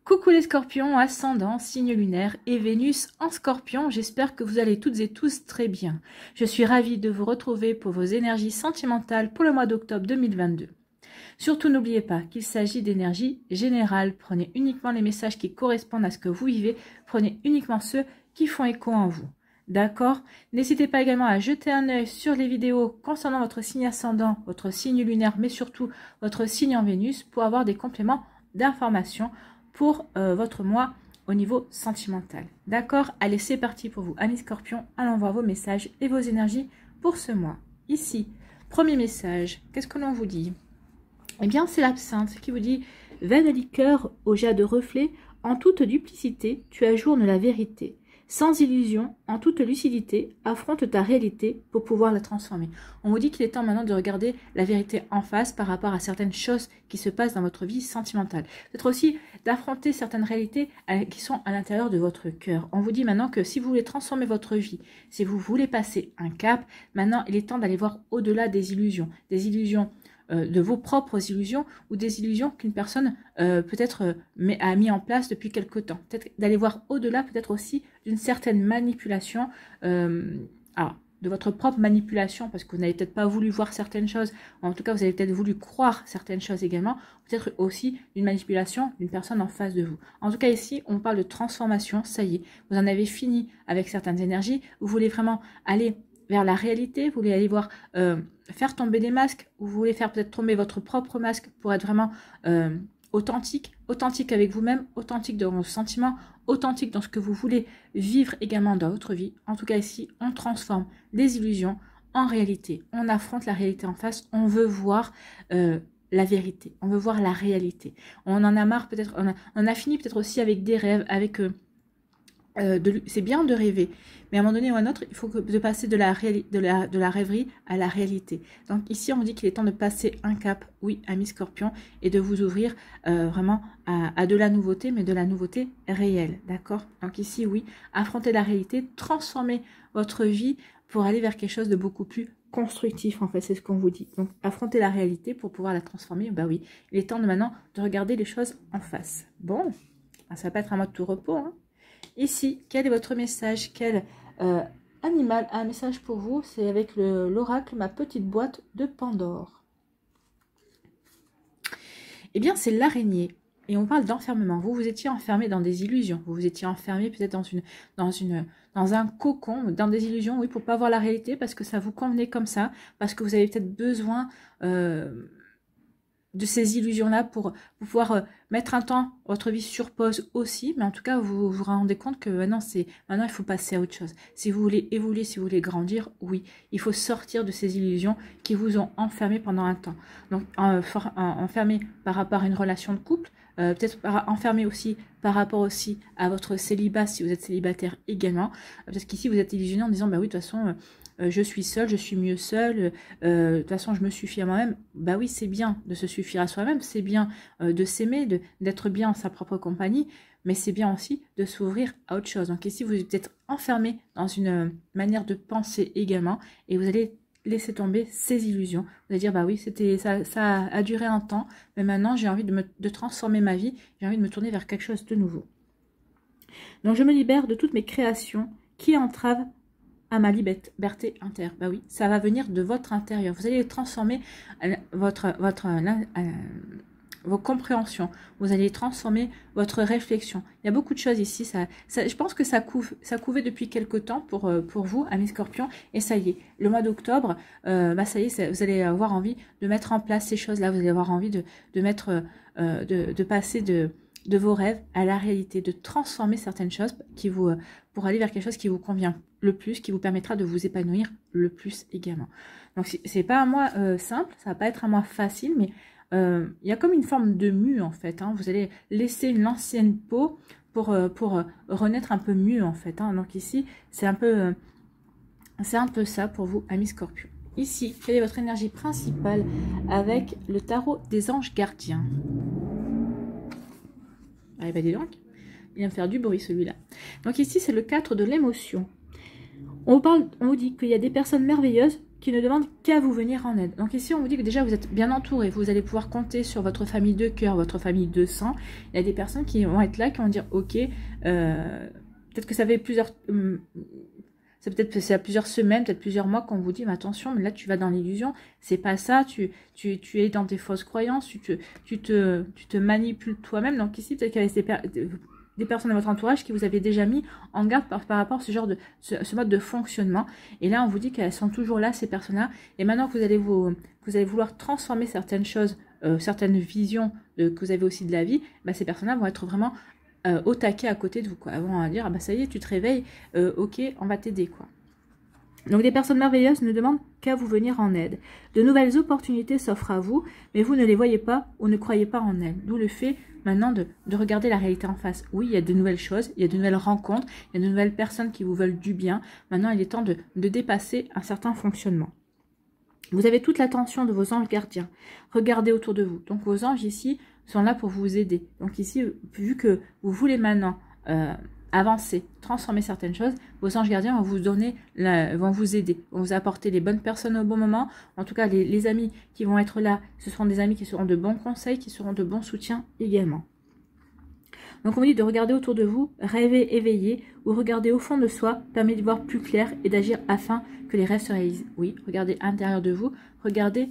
Coucou les scorpions, ascendant, signe lunaire et Vénus en scorpion, j'espère que vous allez toutes et tous très bien. Je suis ravie de vous retrouver pour vos énergies sentimentales pour le mois d'octobre 2022. Surtout n'oubliez pas qu'il s'agit d'énergie générale, prenez uniquement les messages qui correspondent à ce que vous vivez, prenez uniquement ceux qui font écho en vous. D'accord? N'hésitez pas également à jeter un œil sur les vidéos concernant votre signe ascendant, votre signe lunaire, mais surtout votre signe en Vénus pour avoir des compléments d'informations pour votre mois au niveau sentimental. D'accord? Allez, c'est parti pour vous, amis scorpions. Allons voir vos messages et vos énergies pour ce mois. Ici, premier message, qu'est-ce que l'on vous dit? Eh bien, c'est l'absinthe qui vous dit « Vaine liqueur au jade reflet, en toute duplicité, tu ajournes la vérité. Sans illusion, en toute lucidité, affronte ta réalité pour pouvoir la transformer. » On vous dit qu'il est temps maintenant de regarder la vérité en face par rapport à certaines choses qui se passent dans votre vie sentimentale. Peut-être aussi d'affronter certaines réalités qui sont à l'intérieur de votre cœur. On vous dit maintenant que si vous voulez transformer votre vie, si vous voulez passer un cap, maintenant il est temps d'aller voir au-delà des illusions de vos propres illusions ou des illusions qu'une personne peut-être a mis en place depuis quelque temps. Peut-être d'aller voir au-delà, peut-être aussi d'une certaine manipulation, de votre propre manipulation, parce que vous n'avez peut-être pas voulu voir certaines choses, en tout cas vous avez peut-être voulu croire certaines choses également, peut-être aussi une manipulation d'une personne en face de vous. En tout cas ici, on parle de transformation, ça y est, vous en avez fini avec certaines énergies, vous voulez vraiment aller vers la réalité, vous voulez aller voir, faire tomber des masques, ou vous voulez faire peut-être tomber votre propre masque pour être vraiment authentique avec vous-même, authentique dans vos sentiments, authentique dans ce que vous voulez vivre également dans votre vie. En tout cas ici, on transforme des illusions en réalité, on affronte la réalité en face, on veut voir la vérité, on veut voir la réalité. On en a marre peut-être, on a fini peut-être aussi avec des rêves, avec... c'est bien de rêver, mais à un moment donné ou à un autre, il faut de passer de la rêverie à la réalité. Donc ici, on vous dit qu'il est temps de passer un cap, oui, amis scorpions, et de vous ouvrir vraiment à de la nouveauté, mais de la nouveauté réelle, d'accord? Donc ici, oui, affronter la réalité, transformer votre vie pour aller vers quelque chose de beaucoup plus constructif, en fait, c'est ce qu'on vous dit. Donc affronter la réalité pour pouvoir la transformer, bah oui, il est temps maintenant de regarder les choses en face. Bon, ça va pas être un mois de tout repos, hein. Ici, quel est votre message? Quel animal a un message pour vous? C'est avec l'oracle, ma petite boîte de Pandore. Eh bien, c'est l'araignée. Et on parle d'enfermement. Vous étiez enfermé dans des illusions. Vous étiez enfermé peut-être dans un cocon, dans des illusions, oui, pour pas voir la réalité, parce que ça vous convenait comme ça, parce que vous avez peut-être besoin... de ces illusions-là pour pouvoir mettre un temps votre vie sur pause aussi, mais en tout cas, vous vous rendez compte que maintenant, il faut passer à autre chose. Si vous voulez évoluer, si vous voulez grandir, oui, il faut sortir de ces illusions qui vous ont enfermé pendant un temps. Donc, enfermé par rapport à une relation de couple, peut-être enfermé aussi par rapport aussi à votre célibat, si vous êtes célibataire également. Parce qu'ici, vous êtes illusionné en disant, bah oui, de toute façon... je suis seule, je suis mieux seule, de toute façon je me suffis à moi-même. Bah oui, c'est bien de se suffire à soi-même, c'est bien de s'aimer, d'être bien en sa propre compagnie, mais c'est bien aussi de s'ouvrir à autre chose. Donc ici, vous êtes peut-être enfermé dans une manière de penser également, et vous allez laisser tomber ces illusions. Vous allez dire, bah oui, ça a duré un temps, mais maintenant j'ai envie de transformer ma vie, j'ai envie de me tourner vers quelque chose de nouveau. Donc je me libère de toutes mes créations qui entravent à ma liberté intérieure. Bah oui, ça va venir de votre intérieur. Vous allez transformer vos compréhensions. Vous allez transformer votre réflexion. Il y a beaucoup de choses ici. Je pense que ça couvait depuis quelque temps pour vous, amis scorpions. Et ça y est, le mois d'octobre, ça y est, vous allez avoir envie de mettre en place ces choses-là. Vous allez avoir envie de passer de vos rêves à la réalité, de transformer certaines choses pour aller vers quelque chose qui vous convient le plus, qui vous permettra de vous épanouir le plus également. Donc c'est pas un mois simple, ça va pas être un mois facile, mais il y a comme une forme de mue en fait, hein. Vous allez laisser l'ancienne peau pour renaître un peu mieux en fait, hein. Donc ici c'est un peu ça pour vous, amis scorpions. Ici, quelle est votre énergie principale avec le tarot des anges gardiens? Ah bah dis donc, il vient me faire du bruit celui-là. Donc ici c'est le 4 de l'émotion. On vous dit qu'il y a des personnes merveilleuses qui ne demande qu'à vous venir en aide. Donc ici, on vous dit que déjà, vous êtes bien entouré. Vous allez pouvoir compter sur votre famille de cœur, votre famille de sang. Il y a des personnes qui vont être là, qui vont dire, ok, peut-être que ça fait plusieurs... c'est à plusieurs semaines, peut-être plusieurs mois qu'on vous dit, mais attention, mais là tu vas dans l'illusion, c'est pas ça, tu es dans tes fausses croyances, tu te manipules toi-même. Donc ici, peut-être qu'il y avait des personnes dans votre entourage qui vous avaient déjà mis en garde par rapport à ce genre de ce mode de fonctionnement. Et là, on vous dit qu'elles sont toujours là, ces personnes-là. Et maintenant que vous allez vouloir transformer certaines choses, certaines visions que vous avez aussi de la vie, bah, ces personnes-là vont être vraiment au taquet à côté de vous, quoi. Elles vont dire, ah bah ça y est, tu te réveilles, ok, on va t'aider, quoi. Donc des personnes merveilleuses ne demandent qu'à vous venir en aide. De nouvelles opportunités s'offrent à vous, mais vous ne les voyez pas ou ne croyez pas en elles. D'où le fait maintenant de regarder la réalité en face. Oui, il y a de nouvelles choses, il y a de nouvelles rencontres, il y a de nouvelles personnes qui vous veulent du bien. Maintenant, il est temps de dépasser un certain fonctionnement. Vous avez toute l'attention de vos anges gardiens. Regardez autour de vous. Donc vos anges ici sont là pour vous aider. Donc ici, vu que vous voulez maintenant avancer, transformer certaines choses, vos anges gardiens vont vous donner, vont vous aider, vont vous apporter les bonnes personnes au bon moment. En tout cas, les amis qui vont être là, ce seront des amis qui seront de bons conseils, qui seront de bons soutiens également. Donc on vous dit de regarder autour de vous, rêver éveillé, ou regarder au fond de soi permet de voir plus clair et d'agir afin que les rêves se réalisent. Oui, regardez à l'intérieur de vous, regardez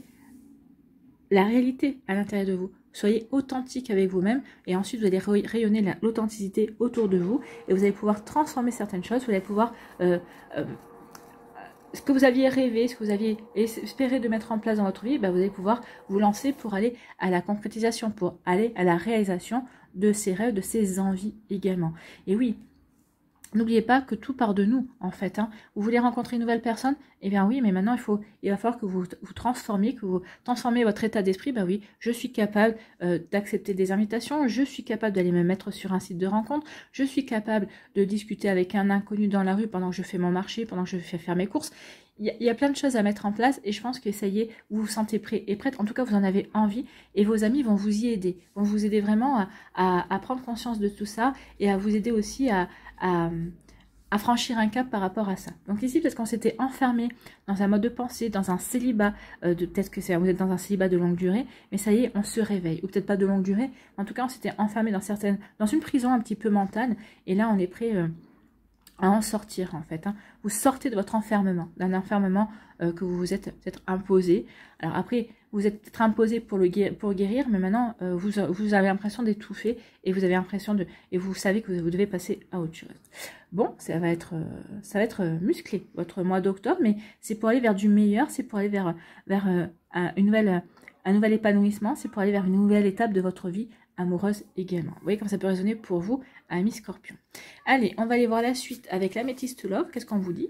la réalité à l'intérieur de vous. Soyez authentique avec vous-même et ensuite vous allez rayonner l'authenticité autour de vous et vous allez pouvoir transformer certaines choses, vous allez pouvoir... ce que vous aviez rêvé, ce que vous aviez espéré de mettre en place dans votre vie, ben vous allez pouvoir vous lancer pour aller à la concrétisation, pour aller à la réalisation de ces rêves, de ces envies également. Et oui, n'oubliez pas que tout part de nous, en fait. Hein. Vous voulez rencontrer une nouvelle personne? Eh bien oui, mais maintenant, il va falloir que vous transformiez, que vous transformiez votre état d'esprit. Ben oui, je suis capable d'accepter des invitations, je suis capable d'aller me mettre sur un site de rencontre, je suis capable de discuter avec un inconnu dans la rue pendant que je fais mon marché, pendant que je fais faire mes courses. Il y a plein de choses à mettre en place et je pense que ça y est, vous vous sentez prêt et prête. En tout cas, vous en avez envie et vos amis vont vous y aider. Vont vous aider vraiment à prendre conscience de tout ça et à vous aider aussi à franchir un cap par rapport à ça. Donc ici, peut-être qu'on s'était enfermé dans un mode de pensée, dans un célibat, peut-être que vous êtes dans un célibat de longue durée, mais ça y est, on se réveille. Ou peut-être pas de longue durée, mais en tout cas, on s'était enfermé dans une prison un petit peu mentale et là, on est prêt... à en sortir en fait. Hein. Vous sortez de votre enfermement, d'un enfermement que vous vous êtes peut-être imposé. Alors après, vous êtes peut-être imposé pour guérir, mais maintenant vous avez l'impression d'étouffer et vous avez l'impression et vous savez que vous devez passer à autre chose. Bon, ça va être musclé votre mois d'octobre, mais c'est pour aller vers du meilleur, c'est pour aller vers un nouvel épanouissement, c'est pour aller vers une nouvelle étape de votre vie amoureuse également. Vous voyez comme ça peut résonner pour vous, amis Scorpion. Allez, on va aller voir la suite avec l'améthyste love. Qu'est-ce qu'on vous dit?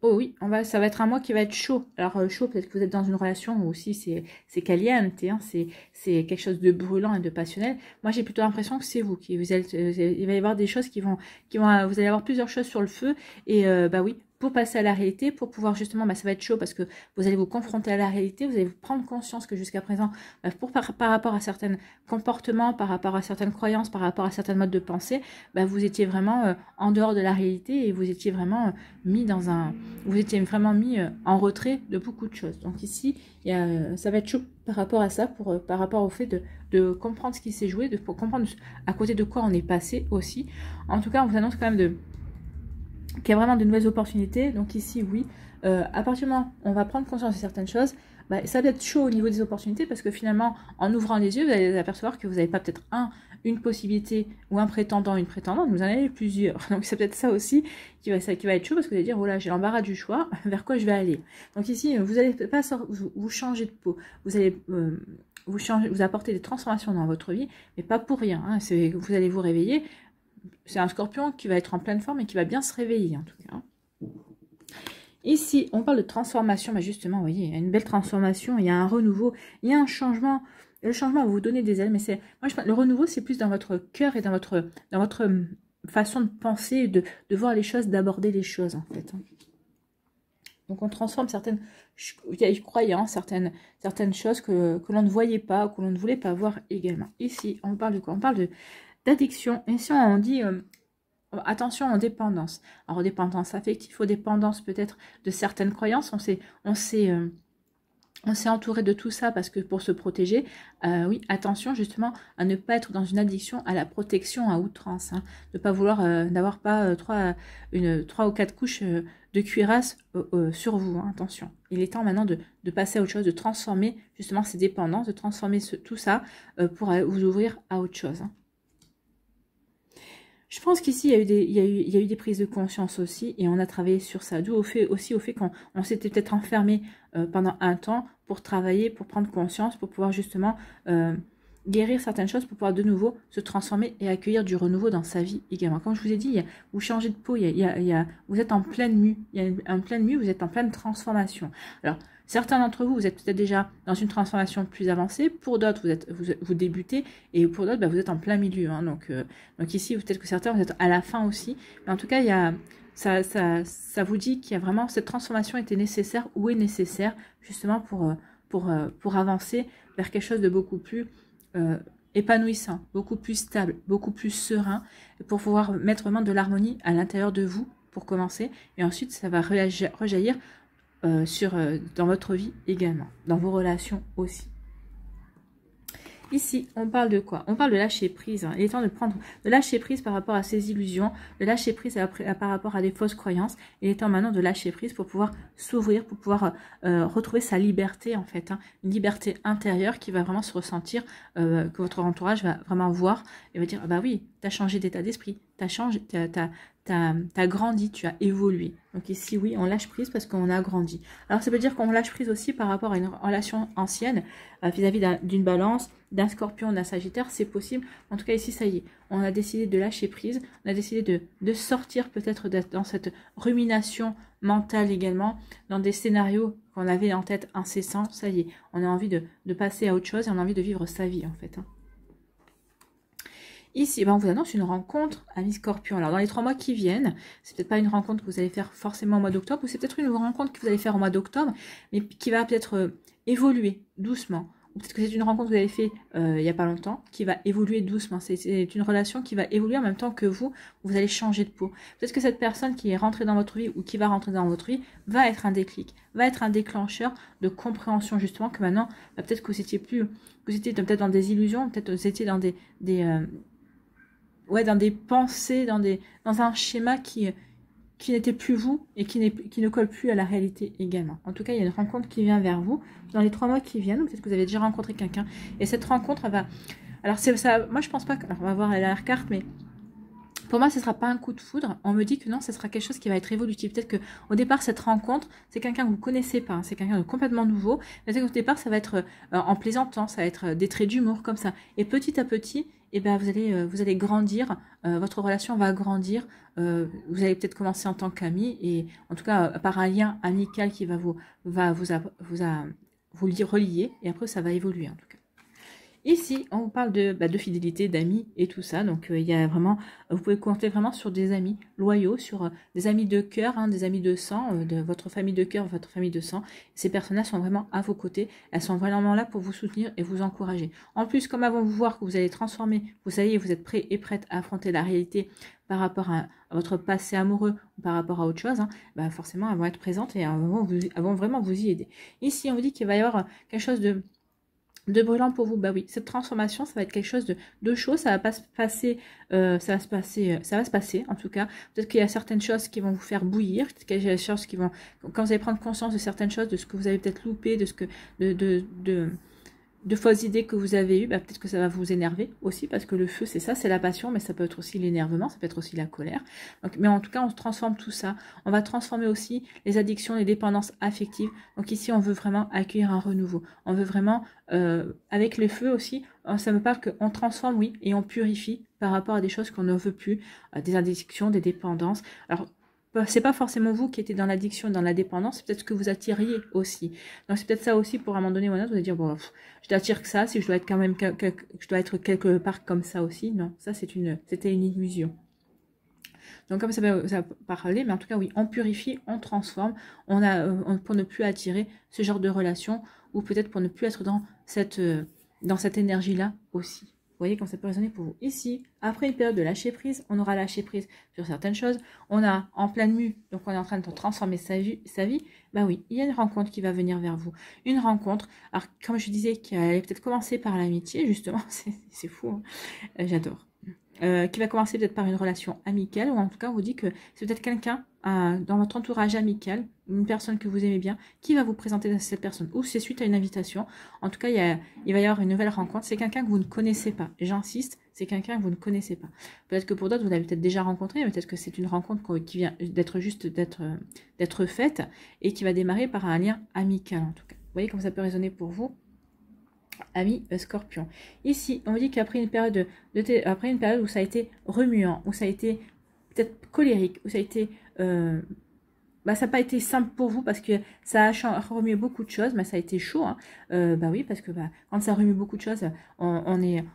Oh oui, ça va être un mois qui va être chaud. Alors chaud, peut-être que vous êtes dans une relation où aussi c'est caliente, hein, c'est quelque chose de brûlant et de passionnel. Moi, j'ai plutôt l'impression que c'est vous qui vous êtes. Il va y avoir des choses vous allez avoir plusieurs choses sur le feu et bah oui. Pour passer à la réalité, pour pouvoir justement, bah, ça va être chaud parce que vous allez vous confronter à la réalité, vous allez prendre conscience que jusqu'à présent, bah, par rapport à certains comportements, par rapport à certaines croyances, par rapport à certains modes de pensée, bah, vous étiez vraiment en dehors de la réalité et vous étiez vraiment mis en retrait de beaucoup de choses. Donc ici, ça va être chaud par rapport à ça, par rapport au fait de comprendre ce qui s'est joué, pour comprendre à côté de quoi on est passé aussi. En tout cas, on vous annonce quand même qu'il y a vraiment de nouvelles opportunités. Donc ici, oui, à partir du moment où on va prendre conscience de certaines choses, bah, ça va être chaud au niveau des opportunités parce que finalement, en ouvrant les yeux, vous allez apercevoir que vous n'avez pas peut-être une possibilité ou un prétendant, une prétendante, vous en avez plusieurs. Donc c'est peut-être ça aussi qui va être chaud parce que vous allez dire, voilà, j'ai l'embarras du choix, vers quoi je vais aller. Donc ici, vous n'allez pas vous changer de peau, vous allez... vous apporter des transformations dans votre vie, mais pas pour rien. Hein. Vous allez vous réveiller. C'est un Scorpion qui va être en pleine forme et qui va bien se réveiller en tout cas. Ici, on parle de transformation. Bah justement, vous voyez, il y a une belle transformation, il y a un renouveau, il y a un changement. Le changement va vous donner des ailes, mais le renouveau, c'est plus dans votre cœur et dans votre façon de penser, de voir les choses, d'aborder les choses en fait. Donc on transforme certaines croyances, certaines choses que l'on ne voyait pas, que l'on ne voulait pas voir également. Ici, on parle de quoi? On parle d'addiction. Et si on dit attention aux dépendances. Alors aux dépendances affectives, aux dépendances peut-être de certaines croyances. On s'est entouré de tout ça parce que pour se protéger, oui, attention justement à ne pas être dans une addiction à la protection à outrance, hein, de ne pas vouloir n'avoir pas trois ou quatre couches de cuirasse sur vous, hein, attention. Il est temps maintenant de passer à autre chose, de transformer justement ces dépendances, de transformer tout ça pour vous ouvrir à autre chose. Hein. Je pense qu'ici, il y a eu des prises de conscience aussi, et on a travaillé sur ça. D'où au fait qu'on s'était peut-être enfermé pendant un temps pour travailler, pour prendre conscience, pour pouvoir justement guérir certaines choses, pour pouvoir de nouveau se transformer et accueillir du renouveau dans sa vie également. Comme je vous ai dit, vous changez de peau, vous êtes en pleine mue, vous êtes en pleine transformation. Alors, certains d'entre vous, vous êtes peut-être déjà dans une transformation plus avancée. Pour d'autres, vous débutez. Et pour d'autres, vous êtes en plein milieu. Hein. Donc ici, peut-être que certains, vous êtes à la fin aussi. Mais en tout cas, ça vous dit qu'il y a vraiment cette transformation était nécessaire ou est nécessaire justement pour avancer vers quelque chose de beaucoup plus épanouissant, beaucoup plus stable, beaucoup plus serein, pour pouvoir mettre vraiment de l'harmonie à l'intérieur de vous pour commencer. Et ensuite, ça va rejaillir dans votre vie également, dans vos relations aussi. Ici, on parle de quoi? On parle de lâcher prise. Hein. Il est temps de lâcher prise par rapport à ces illusions, de lâcher prise par rapport à des fausses croyances. Il est temps maintenant de lâcher prise pour pouvoir s'ouvrir, pour pouvoir retrouver sa liberté en fait. Hein. Une liberté intérieure qui va vraiment se ressentir, que votre entourage va vraiment voir et va dire, ah bah oui, tu as changé d'état d'esprit, t'as grandi, tu as évolué. Donc ici, oui, on lâche prise parce qu'on a grandi. Alors, ça veut dire qu'on lâche prise aussi par rapport à une relation ancienne vis-à-vis d'une balance, d'un scorpion, d'un sagittaire, c'est possible. En tout cas, ici, ça y est, on a décidé de lâcher prise. On a décidé de sortir peut-être dans cette rumination mentale également, dans des scénarios qu'on avait en tête incessants. Ça y est, on a envie de passer à autre chose et on a envie de vivre sa vie, en fait. Hein. Ici, on vous annonce une rencontre, ami Scorpion. Alors, dans les 3 mois qui viennent, c'est peut-être pas une rencontre que vous allez faire forcément au mois d'octobre, ou c'est peut-être une rencontre que vous allez faire au mois d'octobre, mais qui va peut-être évoluer doucement. Ou peut-être que c'est une rencontre que vous avez fait il n'y a pas longtemps, qui va évoluer doucement. C'est une relation qui va évoluer en même temps que vous allez changer de peau. Peut-être que cette personne qui est rentrée dans votre vie ou qui va rentrer dans votre vie va être un déclic, va être un déclencheur de compréhension justement que maintenant, peut-être que vous étiez peut-être dans des illusions, peut-être que vous étiez dans dans des pensées, dans un schéma qui n'était plus vous et qui ne colle plus à la réalité également. En tout cas, il y a une rencontre qui vient vers vous dans les 3 mois qui viennent. Peut-être que vous avez déjà rencontré quelqu'un. Et cette rencontre, elle va... Alors, ça, moi, je pense pas que... Alors, on va voir la dernière carte, mais... Pour moi, ce ne sera pas un coup de foudre. On me dit que non, ce sera quelque chose qui va être évolutif. Peut-être qu'au départ, cette rencontre, c'est quelqu'un que vous ne connaissez pas. Hein, c'est quelqu'un de complètement nouveau. Peut-être qu'au départ, ça va être en plaisantant, ça va être des traits d'humour comme ça. Et petit à petit, eh ben, vous allez grandir. Votre relation va grandir. Vous allez peut-être commencer en tant qu'ami. Et en tout cas, par un lien amical qui va vous relier. Et après, ça va évoluer en tout cas. Ici, on vous parle de fidélité, d'amis et tout ça. Donc, il y a vraiment, vous pouvez compter vraiment sur des amis loyaux, sur des amis de cœur, hein, des amis de sang, de votre famille de cœur, votre famille de sang. Ces personnes-là sont vraiment à vos côtés. Elles sont vraiment là pour vous soutenir et vous encourager. En plus, comme elles vont vous voir que vous allez transformer, vous êtes prêts et prêtes à affronter la réalité par rapport à votre passé amoureux ou par rapport à autre chose, hein, forcément, elles vont être présentes et elles vont vraiment vous y aider. Ici, on vous dit qu'il va y avoir quelque chose de brûlant pour vous. Bah oui, cette transformation, ça va être quelque chose de chaud, ça va pas se passer, ça va se passer en tout cas. Peut-être qu'il y a certaines choses qui vont vous faire bouillir, peut-être qu'il y a des choses qui vont, quand vous allez prendre conscience de certaines choses, de ce que vous avez peut-être loupé, de fausses idées que vous avez eues, peut-être que ça va vous énerver aussi, parce que le feu, c'est ça, c'est la passion, mais ça peut être aussi l'énervement, ça peut être aussi la colère. Donc, mais en tout cas, on transforme tout ça. On va transformer aussi les addictions, les dépendances affectives. Donc ici, on veut vraiment accueillir un renouveau. On veut vraiment, avec le feu aussi, ça me parle qu'on transforme, oui, et on purifie par rapport à des choses qu'on ne veut plus, des addictions, des dépendances. Alors, c'est pas forcément vous qui étiez dans l'addiction, dans la dépendance, c'est peut-être ce que vous attiriez aussi. Donc c'est peut-être ça aussi pour à un moment donné ou un autre, vous allez dire, bon, je t'attire que ça, si je dois être quand même, je dois être quelque part comme ça aussi. Non, ça c'était une illusion. Donc comme ça va parler, mais en tout cas oui, on purifie, on transforme, pour ne plus attirer ce genre de relation, ou peut-être pour ne plus être dans cette énergie-là aussi. voyez comment ça peut résonner pour vous. Ici, après une période de lâcher prise, on aura lâché prise sur certaines choses. On a en pleine mue, donc on est en train de transformer sa vie. Bah oui, il y a une rencontre qui va venir vers vous. Une rencontre, alors comme je disais, qui allait peut-être commencer par l'amitié, justement, c'est fou, hein. J'adore. Qui va commencer peut-être par une relation amicale, ou en tout cas on vous dit que c'est peut-être quelqu'un dans votre entourage amical, une personne que vous aimez bien, qui va vous présenter cette personne, ou c'est suite à une invitation. En tout cas, il va y avoir une nouvelle rencontre. C'est quelqu'un que vous ne connaissez pas. J'insiste, c'est quelqu'un que vous ne connaissez pas. Peut-être que pour d'autres, vous l'avez peut-être déjà rencontré, mais peut-être que c'est une rencontre qui vient d'être faite et qui va démarrer par un lien amical en tout cas. Vous voyez comment ça peut résonner pour vous, amis Scorpion. Ici, on vous dit qu'après une période après une période où ça a été remuant, où ça a été peut-être colérique, où ça a été ça n'a pas été simple pour vous parce que ça a remué beaucoup de choses, mais ça a été chaud, hein. Bah oui, parce que quand ça remue beaucoup de choses, on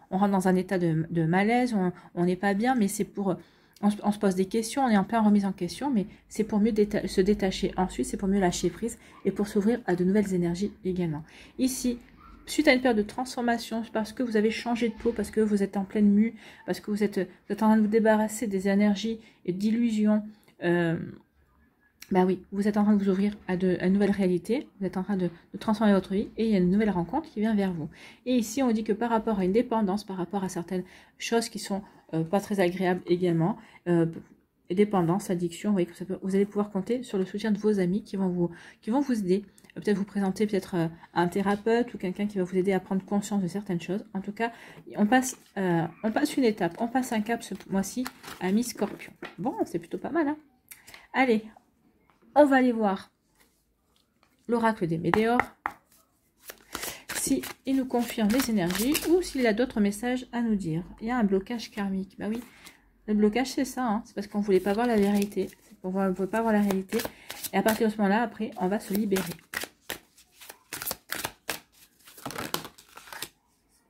rentre dans un état de malaise, on n'est pas bien, mais c'est pour... On se pose des questions, on est en plein remise en question, mais c'est pour mieux se détacher. Ensuite, c'est pour mieux lâcher prise et pour s'ouvrir à de nouvelles énergies également. Ici, suite à une période de transformation, parce que vous avez changé de peau, parce que vous êtes en pleine mue, parce que vous êtes en train de vous débarrasser des énergies et d'illusions, bah oui, vous êtes en train de vous ouvrir à une nouvelle réalité, vous êtes en train de transformer votre vie et il y a une nouvelle rencontre qui vient vers vous. Et ici, on dit que par rapport à une dépendance, par rapport à certaines choses qui sont pas très agréables également, dépendance, addiction, vous voyez que vous allez pouvoir compter sur le soutien de vos amis qui vont vous aider. Peut-être vous présenter peut-être un thérapeute ou quelqu'un qui va vous aider à prendre conscience de certaines choses. En tout cas, on passe une étape, on passe un cap ce mois-ci, amis Scorpion. Bon, c'est plutôt pas mal, hein. Allez, on va aller voir l'oracle des Météores, si il nous confirme les énergies ou s'il a d'autres messages à nous dire. Il y a un blocage karmique. Bah oui, le blocage c'est ça, hein. C'est parce qu'on ne voulait pas voir la vérité. On ne voulait pas voir la réalité. Et à partir de ce moment-là, après, on va se libérer.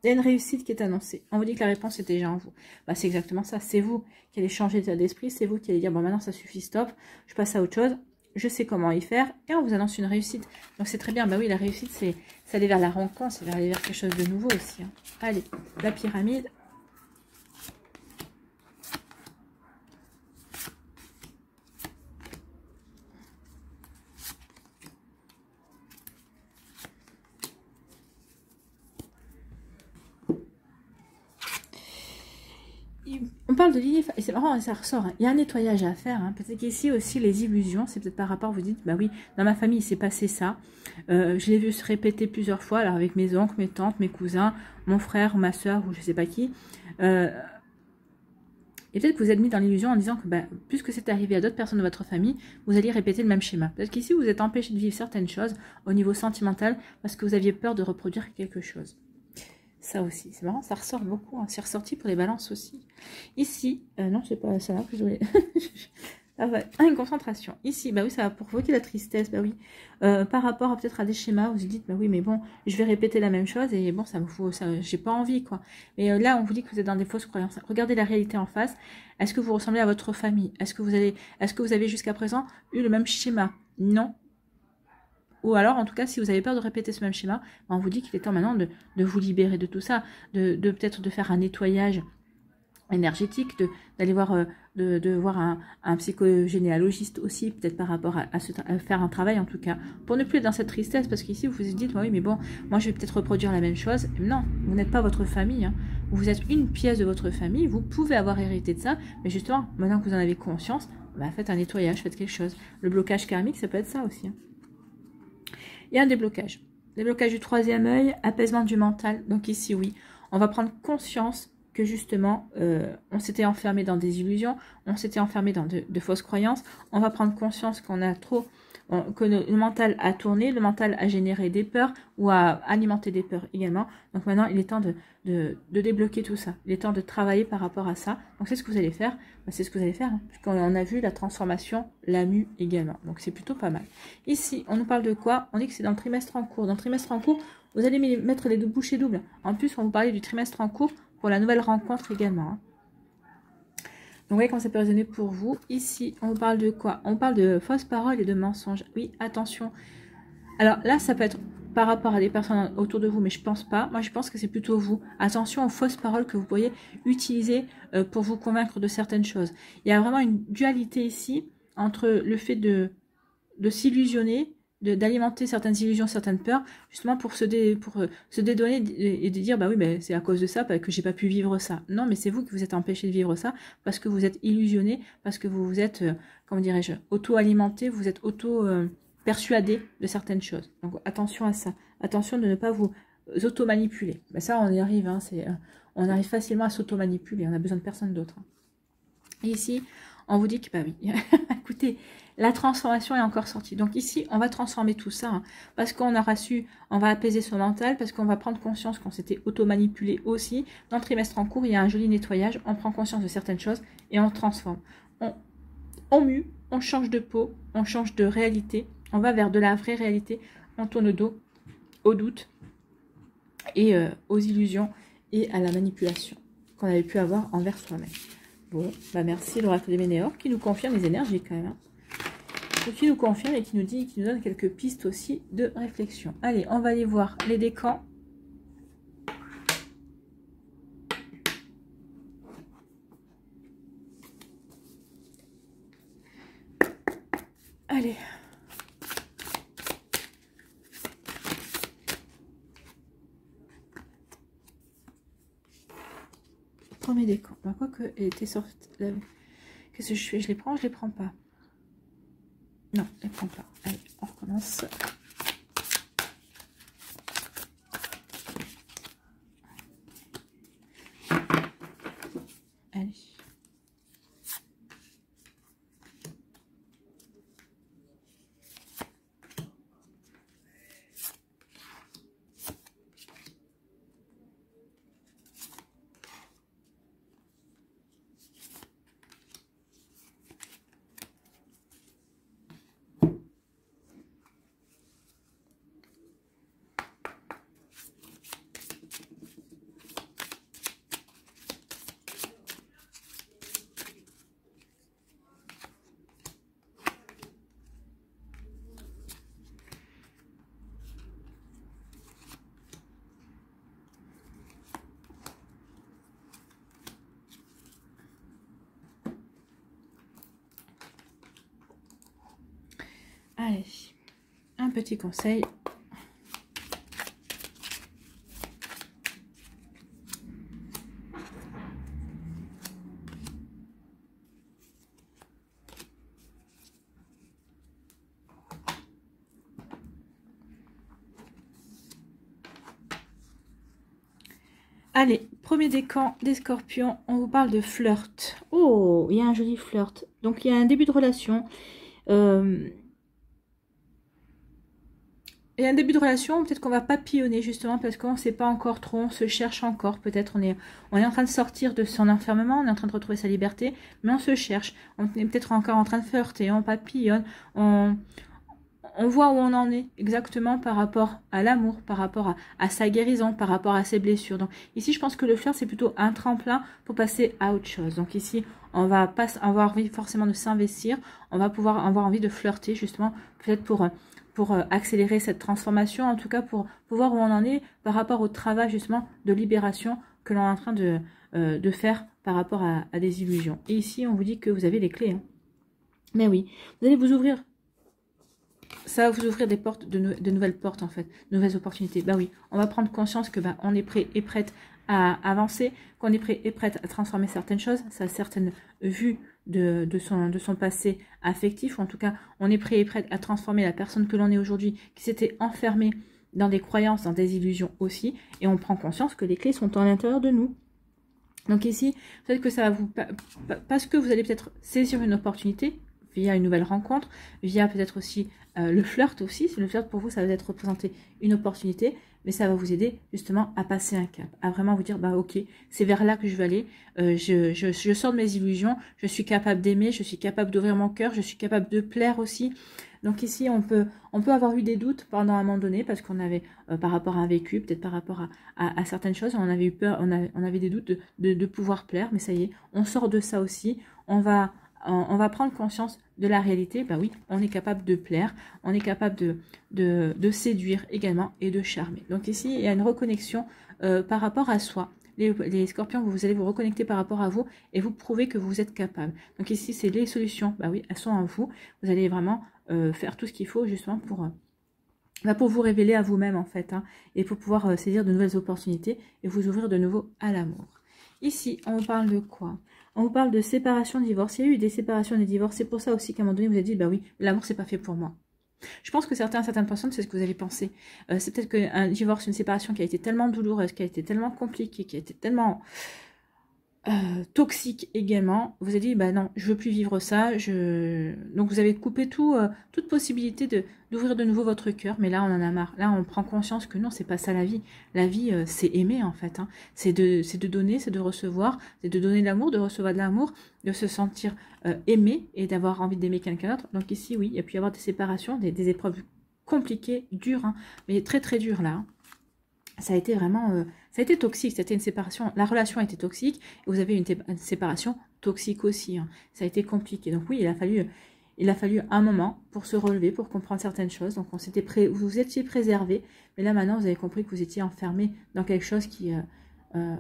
Il y a une réussite qui est annoncée. On vous dit que la réponse est déjà en vous. Bah, c'est exactement ça. C'est vous qui allez changer d'état d'esprit. C'est vous qui allez dire, bon, maintenant ça suffit, stop. Je passe à autre chose. Je sais comment y faire. Et on vous annonce une réussite. Donc c'est très bien. Bah oui, la réussite, c'est aller vers la rencontre. C'est aller vers quelque chose de nouveau aussi, hein. Allez, la pyramide. On parle de lignée, et c'est marrant, ça ressort, hein. Il y a un nettoyage à faire, hein. Peut-être qu'ici aussi les illusions, c'est peut-être par rapport, vous dites, bah oui, dans ma famille il s'est passé ça, je l'ai vu se répéter plusieurs fois, alors avec mes oncles, mes tantes, mes cousins, mon frère, ma soeur, ou je sais pas qui, et peut-être que vous êtes mis dans l'illusion en disant que bah, puisque c'est arrivé à d'autres personnes de votre famille, vous alliez répéter le même schéma. Peut-être qu'ici vous êtes empêché de vivre certaines choses au niveau sentimental parce que vous aviez peur de reproduire quelque chose. Ça aussi, c'est marrant, ça ressort beaucoup, hein. C'est ressorti pour les balances aussi. Ici, non, c'est pas ça que je voulais. Ah ouais, une concentration. Ici, bah oui, ça va provoquer la tristesse, bah oui. Par rapport peut-être à des schémas, vous vous dites, bah oui, mais bon, je vais répéter la même chose et bon, ça me faut, ça, j'ai pas envie, quoi. Mais là, on vous dit que vous êtes dans des fausses croyances. Regardez la réalité en face. Est-ce que vous ressemblez à votre famille? Est-ce que vous avez jusqu'à présent eu le même schéma? Non. Ou alors, en tout cas, si vous avez peur de répéter ce même schéma, on vous dit qu'il est temps maintenant de vous libérer de tout ça, de peut-être de faire un nettoyage énergétique, d'aller voir, de voir un psychogénéalogiste aussi, peut-être par rapport à faire un travail en tout cas, pour ne plus être dans cette tristesse, parce qu'ici vous vous dites, oui mais bon, moi je vais peut-être reproduire la même chose. Non, vous n'êtes pas votre famille, hein. Vous êtes une pièce de votre famille, vous pouvez avoir hérité de ça, mais justement, maintenant que vous en avez conscience, bah, faites un nettoyage, faites quelque chose. Le blocage karmique, ça peut être ça aussi, hein. Il y a un déblocage. Déblocage du troisième œil, apaisement du mental. Donc ici, oui, on va prendre conscience que justement, on s'était enfermé dans des illusions, on s'était enfermé dans de fausses croyances. On va prendre conscience qu'on a trop, que le mental a tourné, le mental a généré des peurs ou a alimenté des peurs également. Donc maintenant, il est temps de débloquer tout ça. Il est temps de travailler par rapport à ça. Donc c'est ce que vous allez faire. C'est ce que vous allez faire, hein, puisqu'on a vu la transformation, la mue également. Donc c'est plutôt pas mal. Ici, on nous parle de quoi? On dit que c'est dans le trimestre en cours. Dans le trimestre en cours, vous allez mettre les deux bouchées doubles. En plus, on vous parlait du trimestre en cours pour la nouvelle rencontre également, hein. Donc, vous voyez comment ça peut résonner pour vous. Ici, on parle de quoi? On parle de fausses paroles et de mensonges. Oui, attention. Alors là, ça peut être par rapport à des personnes autour de vous, mais je pense pas. Moi, je pense que c'est plutôt vous. Attention aux fausses paroles que vous pourriez utiliser pour vous convaincre de certaines choses. Il y a vraiment une dualité ici entre le fait de s'illusionner, d'alimenter certaines illusions, certaines peurs, justement pour se dédouaner et de dire, bah oui, bah, c'est à cause de ça que j'ai pas pu vivre ça. Non, mais c'est vous qui vous êtes empêché de vivre ça, parce que vous êtes illusionné, parce que vous vous êtes, comment dirais-je, auto-alimenté, vous êtes persuadé de certaines choses. Donc attention à ça. Attention de ne pas vous auto-manipuler. Ben ça, on y arrive, hein, on arrive facilement à s'auto-manipuler, on a besoin de personne d'autre. Et ici, on vous dit que, bah oui, écoutez, la transformation est encore sortie. Donc ici, on va transformer tout ça, hein, parce qu'on aura su, on va apaiser son mental, parce qu'on va prendre conscience qu'on s'était auto-manipulé aussi. Dans le trimestre en cours, il y a un joli nettoyage, on prend conscience de certaines choses et on transforme. On mue, on change de peau, on change de réalité, on va vers de la vraie réalité, on tourne le dos au doute et aux illusions et à la manipulation qu'on avait pu avoir envers soi-même. Bon, bah merci l'oracle des Ménéores qui nous confirme les énergies quand même. Hein. Qui nous confirme et qui nous dit, qui nous donne quelques pistes aussi de réflexion. Allez, on va aller voir les décans. Allez. Premier décan. Bah, quoi que elle était sortie. Qu'est-ce que je fais? Je les prends ou je les prends pas? Non, je les prends pas. Allez, on recommence. Allez. Allez, un petit conseil. Allez, premier décan des scorpions, on vous parle de flirt. Oh, il y a un joli flirt. Donc, il y a un début de relation. Et un début de relation, peut-être qu'on va papillonner justement parce qu'on ne sait pas encore trop, on se cherche encore. Peut-être on est en train de sortir de son enfermement, on est en train de retrouver sa liberté, mais on se cherche. On est peut-être encore en train de flirter, on papillonne, on voit où on en est exactement par rapport à l'amour, par rapport à sa guérison, par rapport à ses blessures. Donc ici, je pense que le flirt, c'est plutôt un tremplin pour passer à autre chose. Donc ici, on va pas avoir envie forcément de s'investir, on va pouvoir avoir envie de flirter justement, peut-être pour accélérer cette transformation, en tout cas pour voir où on en est par rapport au travail justement de libération que l'on est en train de faire par rapport à des illusions. Et ici, on vous dit que vous avez les clés. Hein. Mais oui, vous allez vous ouvrir. Ça va vous ouvrir des portes, de nouvelles portes en fait, de nouvelles opportunités. Bah oui, on va prendre conscience que bah, on est prêt et prête à avancer, qu'on est prêt et prête à transformer certaines choses, ça a certaines vues de son passé affectif, ou en tout cas, on est prêt et prête à transformer la personne que l'on est aujourd'hui, qui s'était enfermée dans des croyances, dans des illusions aussi, et on prend conscience que les clés sont à l'intérieur de nous. Donc ici, peut-être que ça va vous... Parce que vous allez peut-être saisir une opportunité, via une nouvelle rencontre, via peut-être aussi le flirt aussi. Le flirt pour vous, ça va être représenter une opportunité, mais ça va vous aider justement à passer un cap, à vraiment vous dire, bah ok, c'est vers là que je veux aller, je sors de mes illusions, je suis capable d'aimer, je suis capable d'ouvrir mon cœur, je suis capable de plaire aussi. Donc ici, on peut avoir eu des doutes pendant un moment donné, parce qu'on avait, par rapport à un vécu, peut-être par rapport à certaines choses, on avait eu peur, on avait des doutes de pouvoir plaire, mais ça y est, on sort de ça aussi, on va on va prendre conscience de la réalité. Bah oui, on est capable de plaire, on est capable de séduire également et de charmer. Donc ici, il y a une reconnexion par rapport à soi. Les scorpions, vous allez vous reconnecter par rapport à vous et vous prouver que vous êtes capable. Donc ici, c'est les solutions. Bah oui, elles sont en vous. Vous allez vraiment faire tout ce qu'il faut justement pour vous révéler à vous-même en fait. Hein, et pour pouvoir saisir de nouvelles opportunités et vous ouvrir de nouveau à l'amour. Ici, on vous parle de quoi? On vous parle de séparation, divorce. Il y a eu des séparations, des divorces. C'est pour ça aussi qu'à un moment donné, vous avez dit, bah oui, l'amour, c'est pas fait pour moi. Je pense que certaines personnes, c'est ce que vous allez penser. C'est peut-être qu'un divorce, une séparation qui a été tellement douloureuse, qui a été tellement compliquée, qui a été tellement toxique également, vous avez dit, bah non, je veux plus vivre ça. Donc vous avez coupé toute possibilité d'ouvrir de nouveau votre cœur, mais là on en a marre. Là on prend conscience que non, c'est pas ça la vie. La vie, c'est aimer en fait. Hein. C'est de donner, c'est de recevoir, c'est de donner de l'amour, de recevoir de l'amour, de se sentir aimé et d'avoir envie d'aimer quelqu'un d'autre. Donc ici, oui, il y a pu y avoir des séparations, des épreuves compliquées, dures, hein, mais très très dures là. Hein. Ça a été vraiment, ça a été toxique, c'était une séparation, la relation a été toxique, et vous avez une séparation toxique aussi, hein. Ça a été compliqué. Donc oui, il a fallu un moment pour se relever, pour comprendre certaines choses. Donc vous étiez préservé, mais là maintenant vous avez compris que vous étiez enfermé dans quelque chose qui ne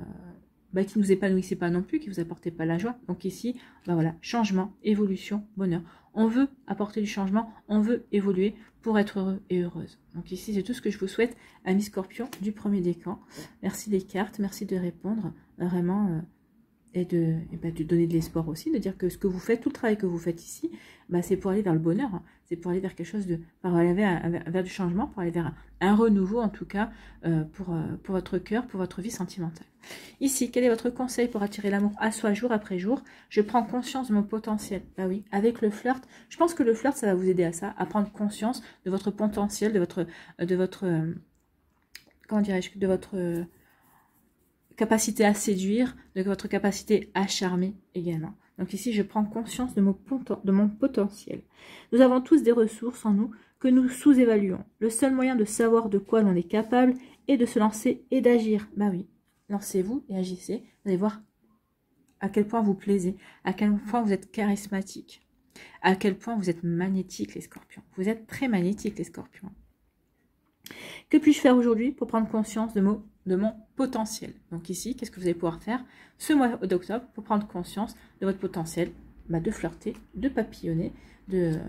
vous épanouissait pas non plus, qui vous apportait pas la joie. Donc ici, bah voilà, changement, évolution, bonheur. On veut apporter du changement, on veut évoluer pour être heureux et heureuse. Donc ici, c'est tout ce que je vous souhaite, amis Scorpion, du premier décan. Merci des cartes, merci de répondre, vraiment, et de donner de l'espoir aussi, de dire que ce que vous faites, tout le travail que vous faites ici, bah, c'est pour aller vers le bonheur, hein. C'est pour aller vers quelque chose pour aller vers du changement, pour aller vers un renouveau en tout cas, pour votre cœur, pour votre vie sentimentale. Ici, quel est votre conseil pour attirer l'amour à soi jour après jour? Je prends conscience de mon potentiel. Bah oui, avec le flirt, je pense que le flirt, ça va vous aider à ça, à prendre conscience de votre potentiel, de votre comment dirais-je, de votre capacité à séduire, de votre capacité à charmer également. Donc ici, je prends conscience de mon potentiel. Nous avons tous des ressources en nous que nous sous-évaluons. Le seul moyen de savoir de quoi l'on est capable est de se lancer et d'agir. Bah oui, lancez-vous et agissez. Vous allez voir à quel point vous plaisez, à quel point vous êtes charismatique, à quel point vous êtes magnétique les scorpions. Vous êtes très magnétique les scorpions. Que puis-je faire aujourd'hui pour prendre conscience de mon potentiel? Donc ici, qu'est-ce que vous allez pouvoir faire ce mois d'octobre pour prendre conscience de votre potentiel? Bah, de flirter, de papillonner, de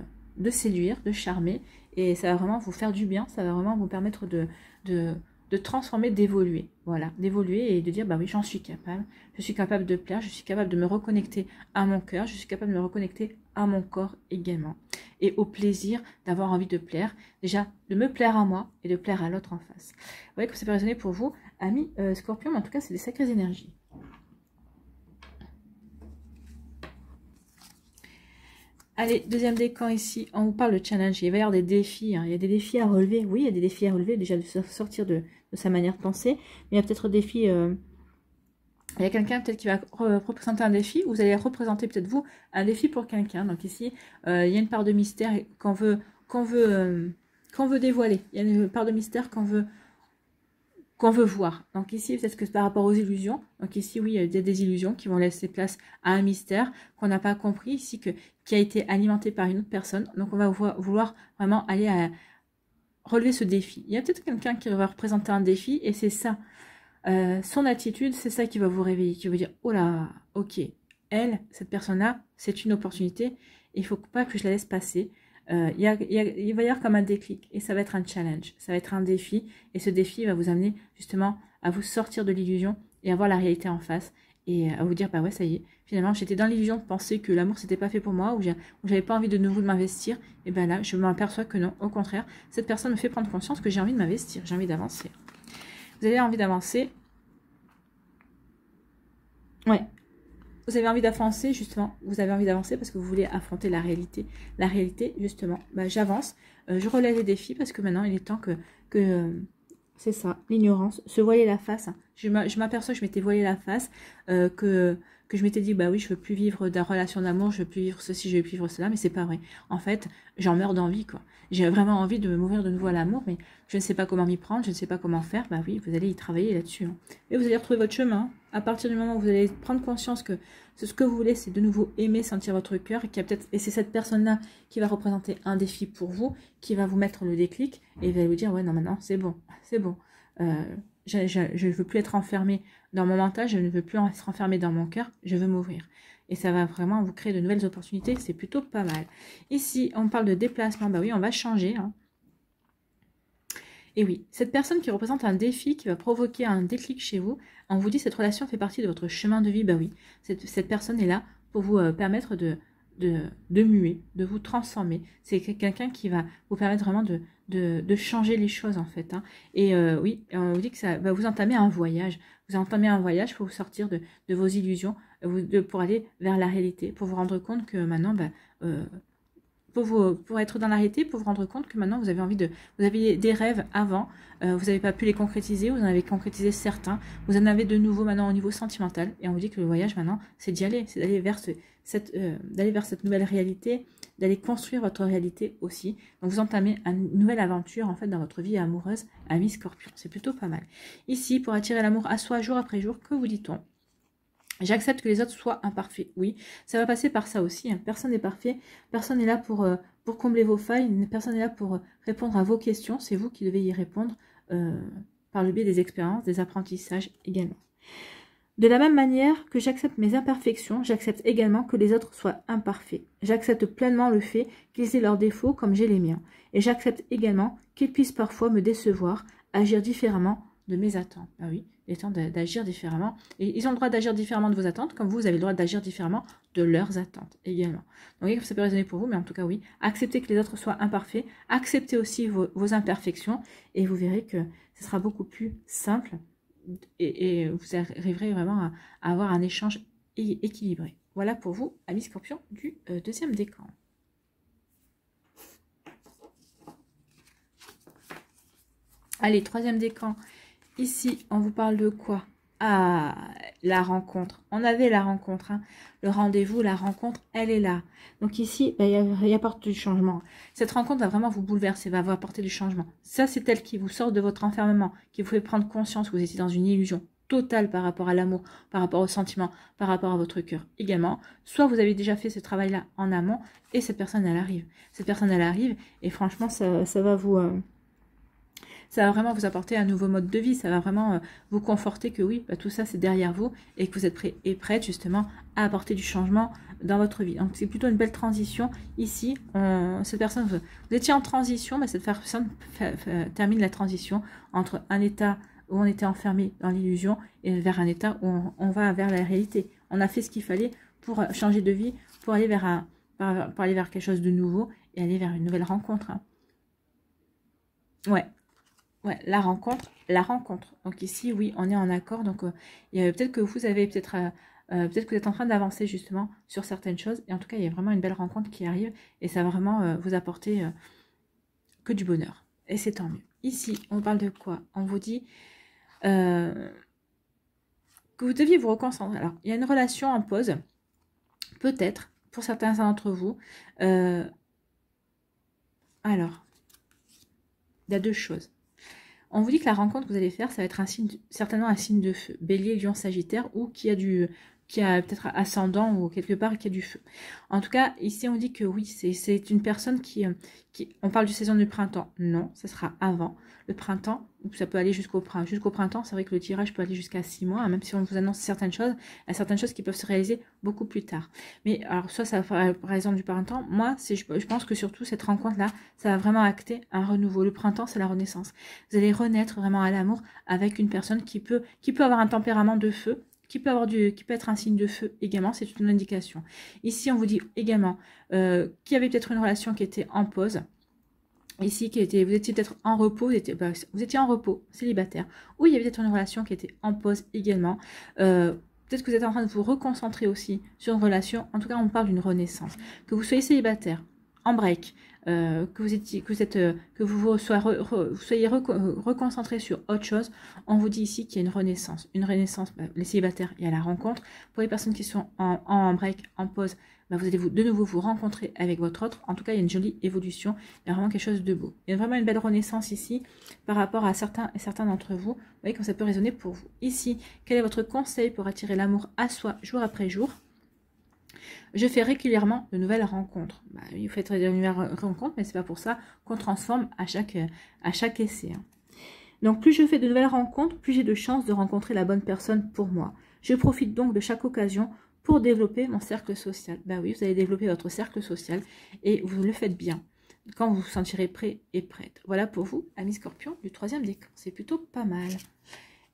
séduire, de charmer. Et ça va vraiment vous faire du bien, ça va vraiment vous permettre de transformer, d'évoluer. Voilà, d'évoluer et de dire, bah oui, j'en suis capable. Je suis capable de plaire, je suis capable de me reconnecter à mon cœur, je suis capable de me reconnecter à mon corps également. Et au plaisir d'avoir envie de plaire. Déjà, de me plaire à moi et de plaire à l'autre en face. Vous voyez que ça peut résonner pour vous, amis Scorpion, mais en tout cas, c'est des sacrées énergies. Allez, deuxième décan ici, on vous parle de challenge. Il va y avoir des défis, hein. Il y a des défis à relever. Oui, il y a des défis à relever, déjà de sortir de sa manière de penser. Mais il y a peut-être des défis... il y a quelqu'un peut-être qui va représenter un défi. Vous allez représenter peut-être vous un défi pour quelqu'un. Donc ici, il y a une part de mystère qu'on veut dévoiler. Il y a une part de mystère qu'on veut voir. Donc ici, peut-être que c'est par rapport aux illusions. Donc ici, oui, il y a des illusions qui vont laisser place à un mystère qu'on n'a pas compris ici, qui a été alimenté par une autre personne. Donc on va vouloir vraiment aller à relever ce défi. Il y a peut-être quelqu'un qui va représenter un défi et c'est ça. Son attitude, c'est ça qui va vous réveiller, qui va vous dire, oh là, ok, cette personne-là, c'est une opportunité, il ne faut pas que je la laisse passer. Il va y avoir comme un déclic et ça va être un challenge, ça va être un défi et ce défi va vous amener justement à vous sortir de l'illusion et à voir la réalité en face et à vous dire, bah ouais, ça y est, finalement j'étais dans l'illusion de penser que l'amour c'était pas fait pour moi ou j'avais pas envie de nouveau de m'investir, et ben là je m'aperçois que non, au contraire, cette personne me fait prendre conscience que j'ai envie de m'investir, j'ai envie d'avancer. Vous avez envie d'avancer. Ouais. Vous avez envie d'avancer, justement. Vous avez envie d'avancer parce que vous voulez affronter la réalité. La réalité, justement. Bah, j'avance. Je relève les défis parce que maintenant, il est temps que c'est ça, l'ignorance. Se voiler la face, hein, Je m'aperçois que je m'étais voilé la face, que je m'étais dit, bah oui, je veux plus vivre de relation d'amour, je veux plus vivre ceci, je veux plus vivre cela, mais c'est pas vrai. En fait, j'en meurs d'envie, quoi. J'ai vraiment envie de m'ouvrir de nouveau à l'amour, mais je ne sais pas comment m'y prendre, je ne sais pas comment faire. Bah oui, vous allez y travailler là-dessus. Hein. Et vous allez retrouver votre chemin. À partir du moment où vous allez prendre conscience que ce que vous voulez, c'est de nouveau aimer, sentir votre cœur, et c'est cette personne-là qui va représenter un défi pour vous, qui va vous mettre le déclic, et va vous dire, ouais, non, maintenant, c'est bon, c'est bon. Je ne veux plus être enfermée dans mon mental, je ne veux plus être enfermée dans mon cœur, je veux m'ouvrir. Et ça va vraiment vous créer de nouvelles opportunités, c'est plutôt pas mal. Ici, on parle de déplacement, bah oui, on va changer. Hein. Et oui, cette personne qui représente un défi, qui va provoquer un déclic chez vous, on vous dit cette relation fait partie de votre chemin de vie, bah oui, cette personne est là pour vous permettre de muer, de vous transformer. C'est quelqu'un qui va vous permettre vraiment de changer les choses en fait. Hein. Et oui, on vous dit que ça va vous entamer un voyage. Vous entamez un voyage pour vous sortir de vos illusions, pour aller vers la réalité, pour vous rendre compte que maintenant, pour être dans la réalité, pour vous rendre compte que maintenant vous avez vous avez des rêves avant, vous n'avez pas pu les concrétiser, vous en avez concrétisé certains, vous en avez de nouveau maintenant au niveau sentimental, et on vous dit que le voyage maintenant, c'est d'y aller, c'est d'aller vers cette nouvelle réalité, d'aller construire votre réalité aussi. Donc vous entamez une nouvelle aventure en fait dans votre vie amoureuse, ami Scorpion, c'est plutôt pas mal. Ici, pour attirer l'amour à soi jour après jour, que vous dit-on? J'accepte que les autres soient imparfaits. Oui, ça va passer par ça aussi. Hein. Personne n'est parfait. Personne n'est là pour combler vos failles. Personne n'est là pour répondre à vos questions. C'est vous qui devez y répondre par le biais des expériences, des apprentissages également. De la même manière que j'accepte mes imperfections, j'accepte également que les autres soient imparfaits. J'accepte pleinement le fait qu'ils aient leurs défauts comme j'ai les miens. Et j'accepte également qu'ils puissent parfois me décevoir, agir différemment de mes attentes. Ah oui, il est temps d'agir différemment. Et ils ont le droit d'agir différemment de vos attentes, comme vous avez le droit d'agir différemment de leurs attentes également. Donc oui, ça peut résonner pour vous, mais en tout cas oui, acceptez que les autres soient imparfaits, acceptez aussi vos imperfections, et vous verrez que ce sera beaucoup plus simple, et vous arriverez vraiment à avoir un échange équilibré. Voilà pour vous, amis Scorpion du deuxième décan. Allez, troisième décan. Ici, on vous parle de quoi? Ah, la rencontre. On avait la rencontre, hein. Le rendez-vous, la rencontre, elle est là. Donc ici, il apporte du changement. Cette rencontre va vraiment vous bouleverser, va vous apporter du changement. Ça, c'est elle qui vous sort de votre enfermement, qui vous fait prendre conscience que vous étiez dans une illusion totale par rapport à l'amour, par rapport au sentiment, par rapport à votre cœur également. Soit vous avez déjà fait ce travail-là en amont, et cette personne, elle arrive. Cette personne, elle arrive, et franchement, ça va vous... ça va vraiment vous apporter un nouveau mode de vie, ça va vraiment vous conforter que oui, tout ça c'est derrière vous et que vous êtes prêt et prête justement à apporter du changement dans votre vie. Donc c'est plutôt une belle transition. Ici, cette personne, vous étiez en transition, mais cette personne termine la transition entre un état où on était enfermé dans l'illusion et vers un état où on va vers la réalité. On a fait ce qu'il fallait pour changer de vie, pour aller vers quelque chose de nouveau et aller vers une nouvelle rencontre. Hein. Ouais. Ouais, la rencontre. Donc ici, oui, on est en accord. Donc peut-être que vous avez peut-être que vous êtes en train d'avancer justement sur certaines choses. Et en tout cas, il y a vraiment une belle rencontre qui arrive et ça va vraiment vous apporter que du bonheur. Et c'est tant mieux. Ici, on parle de quoi? On vous dit que vous deviez vous reconcentrer. Alors, il y a une relation en pause, peut-être, pour certains d'entre vous. Alors, il y a deux choses. On vous dit que la rencontre que vous allez faire, ça va être certainement un signe de feu. Bélier, Lion, Sagittaire, ou qui a peut-être ascendant ou quelque part qui a du feu. En tout cas, ici on dit que oui, c'est une personne qui... On parle du saison du printemps. Non, ce sera avant le printemps. Ça peut aller jusqu'au printemps. C'est vrai que le tirage peut aller jusqu'à 6 mois, hein, même si on vous annonce certaines choses, il y a certaines choses qui peuvent se réaliser beaucoup plus tard. Mais alors, soit ça va par exemple du printemps. Moi, je pense que surtout cette rencontre-là, ça va vraiment acter un renouveau. Le printemps, c'est la renaissance. Vous allez renaître vraiment à l'amour avec une personne qui peut avoir un tempérament de feu, qui peut être un signe de feu également, c'est une indication. Ici, on vous dit également qu'il y avait peut-être une relation qui était en pause. Ici, vous étiez peut-être en repos, vous étiez en repos, célibataire, ou il y avait peut-être une relation qui était en pause également. Peut-être que vous êtes en train de vous reconcentrer aussi sur une relation. En tout cas, on parle d'une renaissance. Que vous soyez célibataire, en break, vous soyez reconcentré sur autre chose. On vous dit ici qu'il y a une renaissance. Une renaissance, les célibataires, il y a la rencontre. Pour les personnes qui sont en break, en pause, vous allez de nouveau vous rencontrer avec votre autre. En tout cas, il y a une jolie évolution. Il y a vraiment quelque chose de beau. Il y a vraiment une belle renaissance ici par rapport à certains d'entre vous. Vous voyez comme ça peut résonner pour vous. Ici, quel est votre conseil pour attirer l'amour à soi jour après jour? Je fais régulièrement de nouvelles rencontres. Vous faites de nouvelles rencontres, mais c'est pas pour ça qu'on transforme à chaque essai. Donc, plus je fais de nouvelles rencontres, plus j'ai de chances de rencontrer la bonne personne pour moi. Je profite donc de chaque occasion pour développer mon cercle social. Oui, vous allez développer votre cercle social et vous le faites bien quand vous vous sentirez prêt et prête. Voilà pour vous, amis Scorpion, du 3e décan. C'est plutôt pas mal.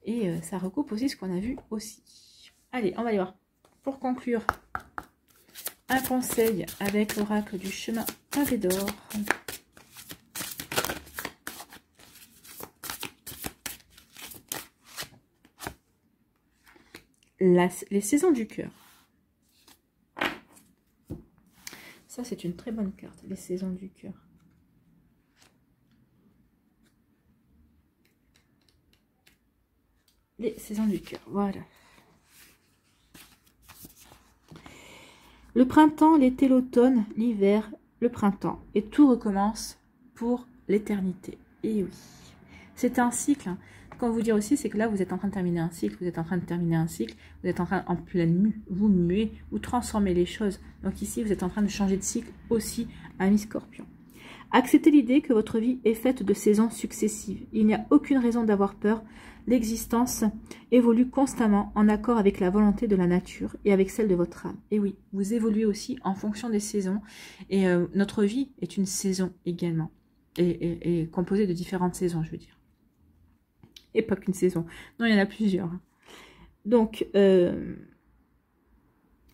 Et ça recoupe aussi ce qu'on a vu aussi. Allez, on va y voir. Pour conclure, un conseil avec l'oracle du chemin pavé d'or. Les saisons du cœur. Ça, c'est une très bonne carte, les saisons du cœur. Les saisons du cœur, voilà. Le printemps, l'été, l'automne, l'hiver, le printemps. Et tout recommence pour l'éternité. Et oui, c'est un cycle. Ce qu'on vous dire aussi, c'est que là, vous êtes en train de terminer un cycle, vous êtes en train de terminer un cycle, vous êtes en train, en pleine mue, vous muez, vous transformez les choses. Donc ici, vous êtes en train de changer de cycle aussi, amis Scorpion. Acceptez l'idée que votre vie est faite de saisons successives. Il n'y a aucune raison d'avoir peur. L'existence évolue constamment en accord avec la volonté de la nature et avec celle de votre âme. Et oui, vous évoluez aussi en fonction des saisons. Et notre vie est une saison également. Et composée de différentes saisons, je veux dire. Et pas qu'une saison. Non, il y en a plusieurs. Donc,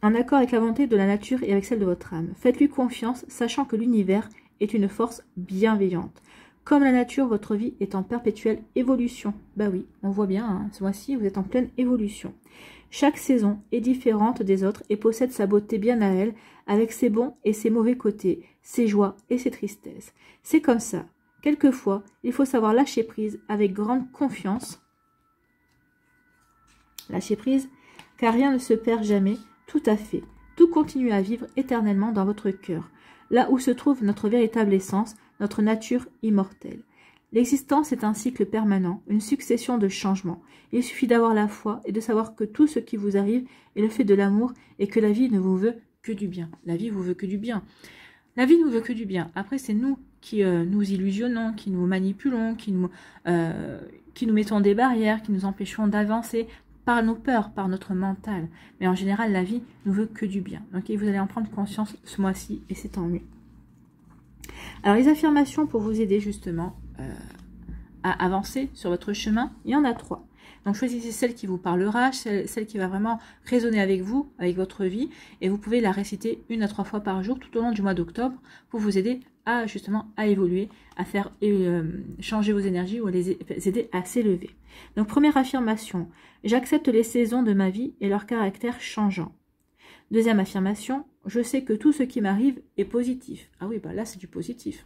en accord avec la volonté de la nature et avec celle de votre âme. Faites-lui confiance, sachant que l'univers est une force bienveillante. Comme la nature, votre vie est en perpétuelle évolution. Oui, on voit bien, hein, ce mois-ci, vous êtes en pleine évolution. Chaque saison est différente des autres et possède sa beauté bien à elle, avec ses bons et ses mauvais côtés, ses joies et ses tristesses. C'est comme ça. Quelquefois, il faut savoir lâcher prise avec grande confiance. Lâcher prise, car rien ne se perd jamais, tout à fait. Tout continue à vivre éternellement dans votre cœur, là où se trouve notre véritable essence, notre nature immortelle. L'existence est un cycle permanent, une succession de changements. Il suffit d'avoir la foi et de savoir que tout ce qui vous arrive est le fait de l'amour et que la vie ne vous veut que du bien. La vie vous veut que du bien. La vie nous veut que du bien. Après, c'est nous qui nous illusionnons, qui nous manipulons, qui nous mettons des barrières, qui nous empêchons d'avancer par nos peurs, par notre mental. Mais en général, la vie nous veut que du bien. Donc, vous allez en prendre conscience ce mois-ci et c'est tant mieux. Alors, les affirmations pour vous aider justement à avancer sur votre chemin, il y en a 3. Donc, choisissez celle qui vous parlera, celle qui va vraiment résonner avec vous, avec votre vie. Et vous pouvez la réciter 1 à 3 fois par jour tout au long du mois d'octobre pour vous aider à justement à évoluer, à faire changer vos énergies ou à les aider à s'élever. Donc, première affirmation, j'accepte les saisons de ma vie et leur caractère changeant. Deuxième affirmation, je sais que tout ce qui m'arrive est positif. Ah oui, là c'est du positif.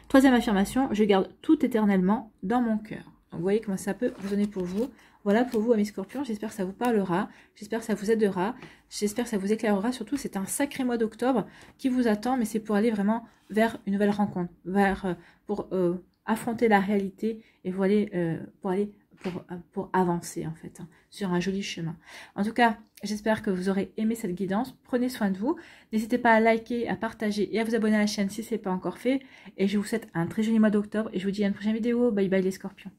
Troisième affirmation, je garde tout éternellement dans mon cœur. Donc, vous voyez comment ça peut résonner pour vous. Voilà pour vous, amis Scorpions. J'espère que ça vous parlera. J'espère que ça vous aidera. J'espère que ça vous éclairera. Surtout, c'est un sacré mois d'octobre qui vous attend, mais c'est pour aller vraiment vers une nouvelle rencontre, pour affronter la réalité et pour avancer en fait sur un joli chemin. En tout cas, j'espère que vous aurez aimé cette guidance. Prenez soin de vous. N'hésitez pas à liker, à partager et à vous abonner à la chaîne si ce n'est pas encore fait. Et je vous souhaite un très joli mois d'octobre et je vous dis à une prochaine vidéo. Bye bye les Scorpions.